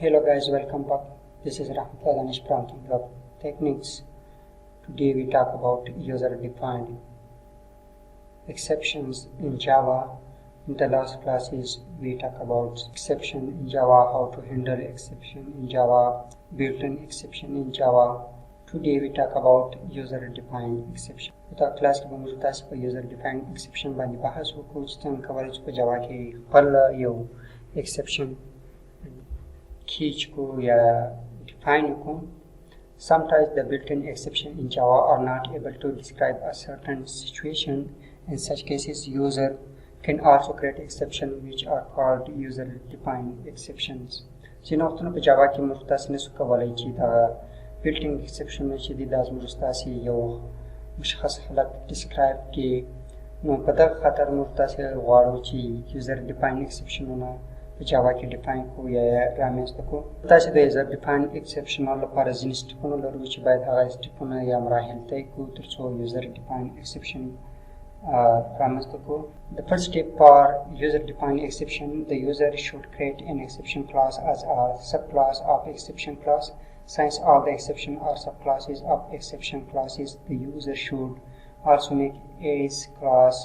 Hello guys, welcome back. This is Rahmat Prompting Club Techniques. Today we talk about user-defined exceptions in Java. In the last classes we talk about exception in Java, how to handle exception in Java, built-in exception in Java. Today we talk about user-defined exception. The class کې به موږ تاسو په user-defined exception باندې بحث وکړو چې څنګه کولی شو په جاوا کې خپل یو exception کیچ کو یا define کو. Sometimes the built-in exception in Java are not able to describe a certain situation. In such cases, user can also create exceptions which are called user-defined exceptions. ځینې وختونه په جاوا کې موږ تاسو نشو کولی چې دا built-in exception چې دي دا زموږ تاسو یو مشخص حالت describe کې نو په دغه خاطر موږ تاسو غواړو چې user-defined exceptionونه په جاوا کې ډیفاین کو یا رامنځته کو. تاسو د یوزر ډیفاین ایکسپشن لپاره ځینې سټپونه لرو چې باید هغه سټپونه یا مراحل طی کړو ترڅو یوزر ډیفاین ایکسپشن رامنځته کو. The first step for user defined exception, the user should create an exception class as a subclass of exception class. Since all the exception are subclasses of exception classes, the user should also make its class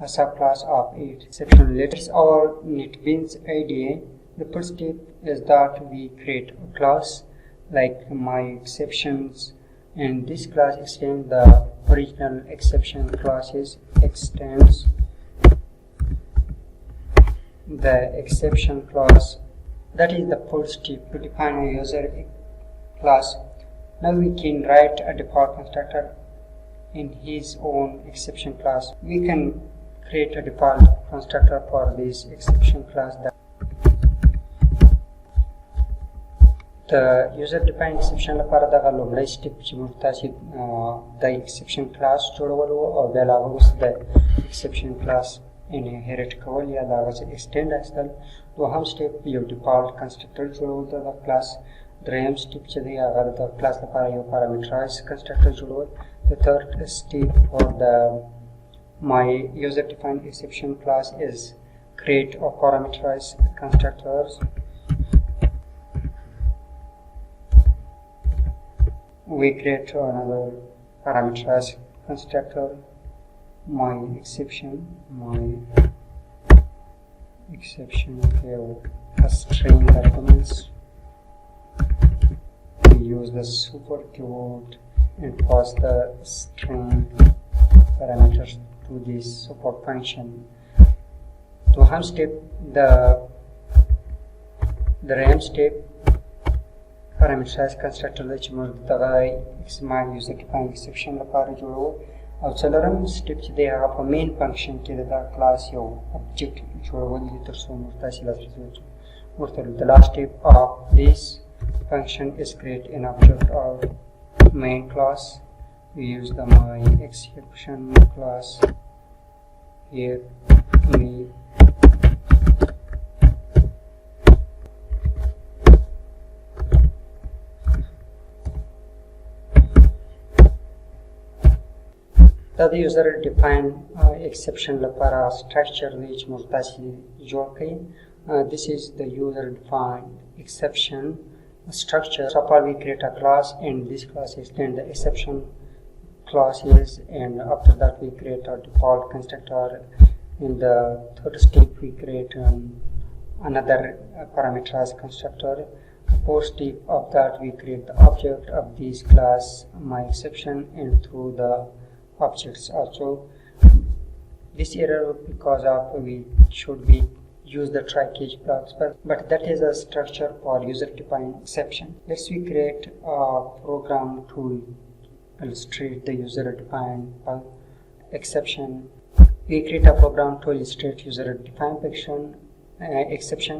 a subclass of its exception. Let's our NetBeans IDE. The first step is that we create a class like MyExceptions, and this class extends the original exception classes, extends the exception class. That is the first step to define a user class. Now we can write a default constructor in his own exception class. We can create a default constructor for this exception class. The user-defined exception لپاره دغه لومړی سټپ چې موږ تاسو د exception class جوړولو او بیا له هغه وروسته د exception class inherit کول یا د هغه څه extend اخیستل. دوهم سټپ یو default constructor جوړول د class. دریم سټپ چې دی هغه د class لپاره یو parameterized constructor جوړول. The third step for the my user-defined exception class is create or parameterize constructors. We create another parameterized constructor, MyException a string arguments. We use the super keyword and pass the string parameters to this support function. To ham step the RAM step parameterized constructor چې موږ دغه my user defined exception لپاره جوړو او څلورم step چې دی هغه په main function کې د class یو object جوړول دي ترڅو موږ تاسو لاسرسي ورته. The last step of this function is create an object or main class. We use the MyException class here. The user-defined exception لپاره structure دی چې موږ تاسو جوړ کړئ. This is the user-defined exception structure. So far we create a class and this class extends the exception classes, and after that we create a default constructor. In the third step we create another parameterized constructor. The fourth step of that we create the object of this class MyException, and through the objects also. This error because of we should be use the try catch blocks, but that is a structure for user-defined exception. Let's we create a program to illustrate the user-defined exception. We create a program to illustrate user-defined exception.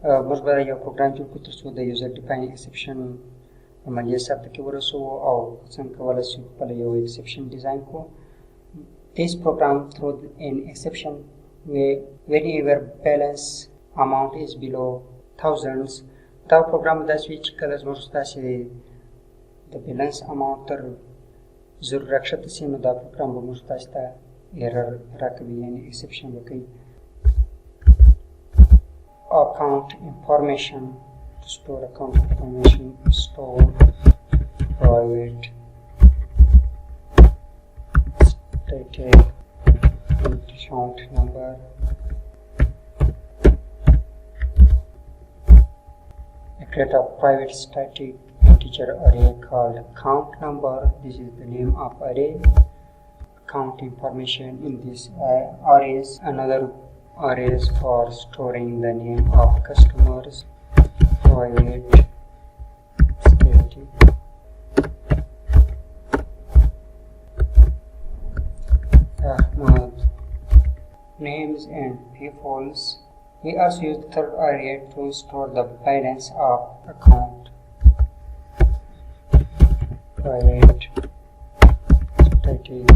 موږ به یو پروګرام جوړ کړو ترڅو د user-defined exception عملیه ثبت کې ورسو او څنګه کولی شو خپل یو exception design کو. This program through an exception whenever balance amount is below thousands. دا پروګرام داسې وي چې کله زموږ تاسې د balance amount تر زرو راکښته سي نو دا پروګرام به موږ تاسو ته error راکوي یعنې exception وکوي. Account information To store account information, store private static account number. Create a private static integer array called account number. This is the name of array. Account information in this arrays. Another arrays for storing the name of customers. Private static names and peoples. We also use the third array to store the balance of account. Private static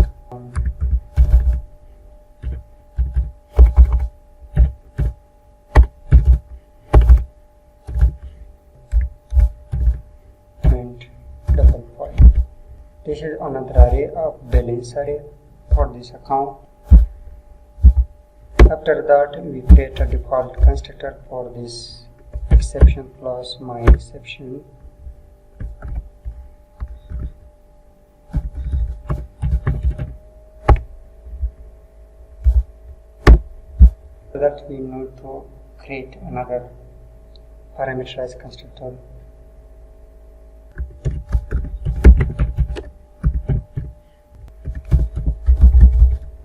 and double point. This is another array of balance array for this account. After that, we create a default constructor for this exception class MyException. For that, we need to create another parameterized constructor.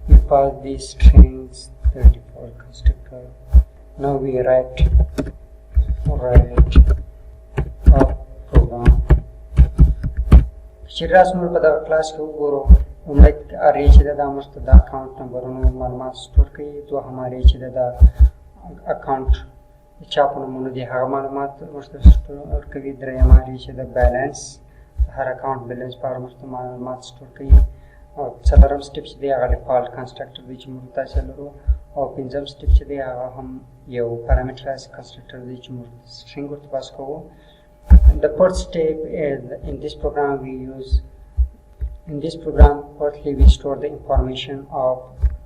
We pass these strings the default constructor. Now we write a program. Shiras mulpada class को बोरो उम्मीद array चीज़ दा मस्त दा account number उन्होंने मालूमात store की तो हमारे चीज़ दा account चापन मुन्ने दिया मालूमात मस्त store कभी दरे हमारे चीज़ दा balance हर account balance पर मस्त मालूमात store की और सदरम steps दिया गया default constructor बीच मुर्ता चलो और पिंजम steps दिया हम ये parameterized constructor बीच मुर्ता string को पास को. The first step is in this program firstly we store the information of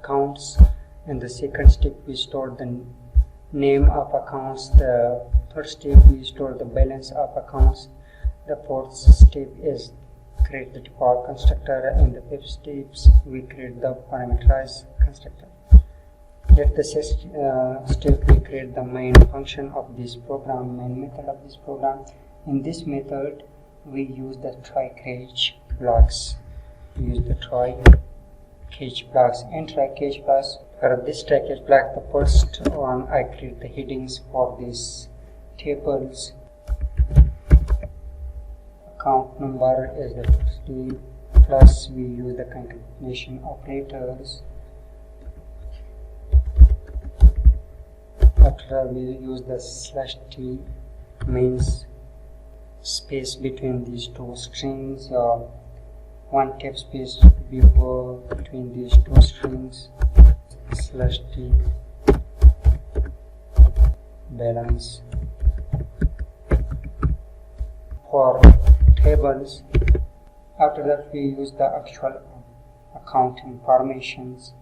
accounts, and the second step we store the name of accounts. The third step we store the balance of accounts. The fourth step is create the default constructor, and the fifth steps we create the parameterized constructor. At the sixth step we create the main function of this program, main method of this program. In this method we use the try-catch blocks. We use the try-catch blocks and try-catch blocks. For this try-catch block, the first one I create the headings for these tables. Account number is the first step, plus we use the concatenation operators. After we use the /t means space between these two strings, or one tab space before between these two strings. /t balance for tables. After that we use the actual account informations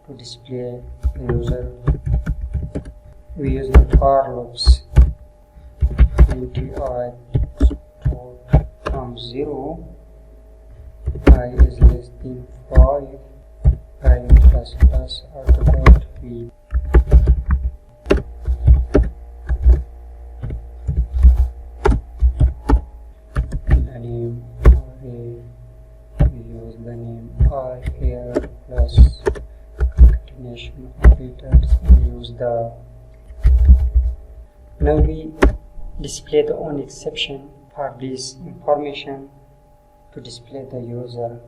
to display the user. We use the for loops. Int I stored from 0, I is less than 5, I plus plus after that we the name array, we use the name I here plus concatenation operators, and use the. Now we display the only exception for this information to display the user.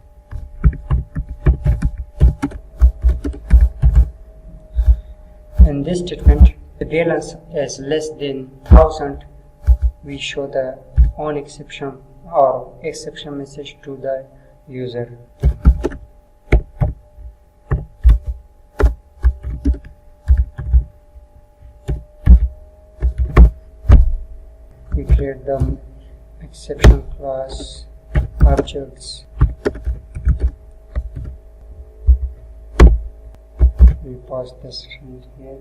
In this statement, the balance is less than 1000. We show the on exception or exception message to the user. We create the exception class objects. We pass the string here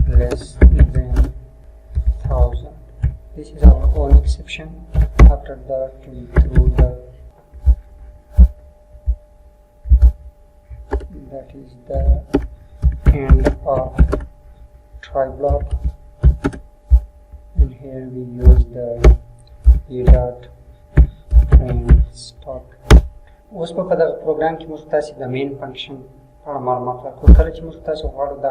less than 1000. This is our own exception. After that, we throw that is the end of try block, and here we use the dot and stop. اوس په دغه پروګرام کې موږ تاسو د مین فنکشن په اړه معلومات ورکړو. کله چې موږ تاسو غواړو د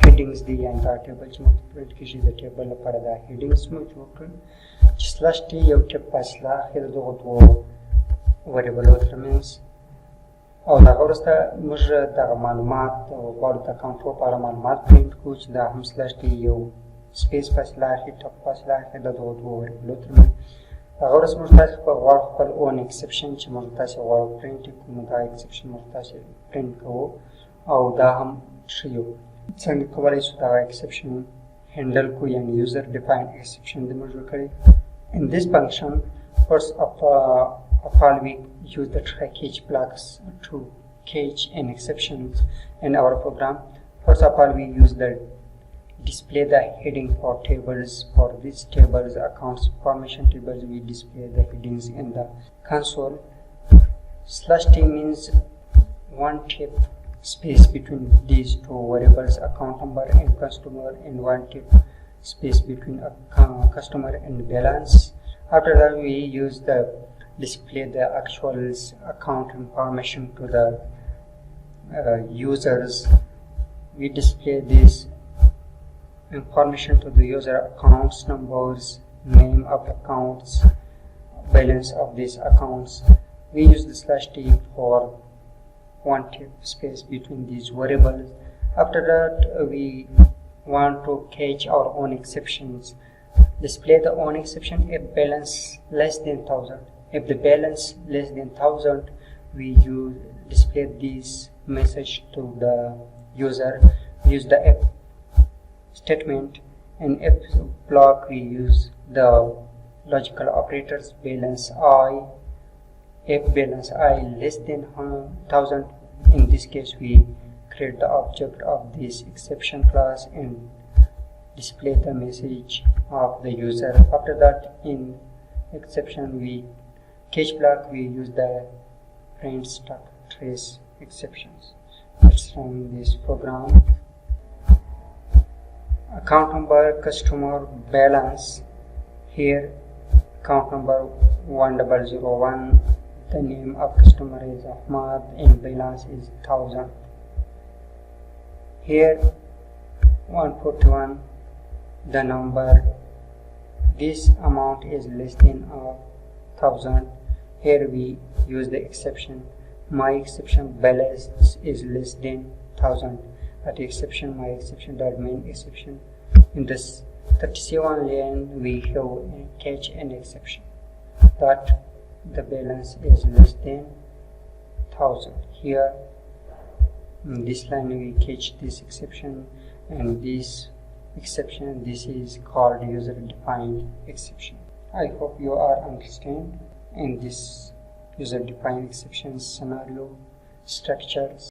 هیډینګز دی یا دا ټیبل چې موږ پرنټ کیږي د ټیبل لپاره د هیډینګز موږ جوړ کړو چې سلاش ټي یو ټیپ فاصله اخر دغه دوه وریبلو ترمنځ او دا وروسته موږ دغه معلومات غواړو د کنټرول په اړه معلومات پرنټ کړو چې دا هم سلاش ټي یو سپیس فاصله اخر ټیپ فاصله اخر د دغه دوه وریبلو ترمنځ. هغه وروسته موږ تاسو په غواړو خپل اون ایکسپشن چې موږ تاسو غواړو پرنټ کړو نو دا ایکسپشن موږ تاسو پرنټ کوو او دا هم ښیو. څنګه کولی شو دا ایکسپشن هینډل کړو یعنې یوزر ډیفاینډ ایکسپشن دی موږ وکړی. In this function, first of all we use the try catch blocks to catch an exceptions in our program. First of all we use the display the heading for tables. For these tables, accounts information tables, we display the headings in the console. Slash t means one tip space between these two variables, account number and customer, and one tip space between customer and balance. After that we use the display the actual account information to the users. We display this information to the user, accounts numbers, name of accounts, balance of these accounts. We use the slash t for one tip space between these variables. After that we want to catch our own exceptions. Display the own exception if balance less than 1000. If the balance less than 1000, we display this message to the user. We use the if statement, and if block we use the logical operators balance I. If balance I less than 1000, in this case we create the object of this exception class and display the message of the user. After that in exception we catch block we use the print stuck trace exceptions. Let's run this program. Account number, customer, balance. Here account number 1001, the name of customer is Ahmad and balance is 1000. Here 141, the number, this amount is less than 1000. Here we use the exception, MyException balance is less than 1000. At exception, MyException dot main exception. In this 37 line we have catch an exception that the balance is less than 1000. Here in this line we catch this exception, and this exception, this is called user defined exception. I hope you are understand in this user defined exception scenario structures.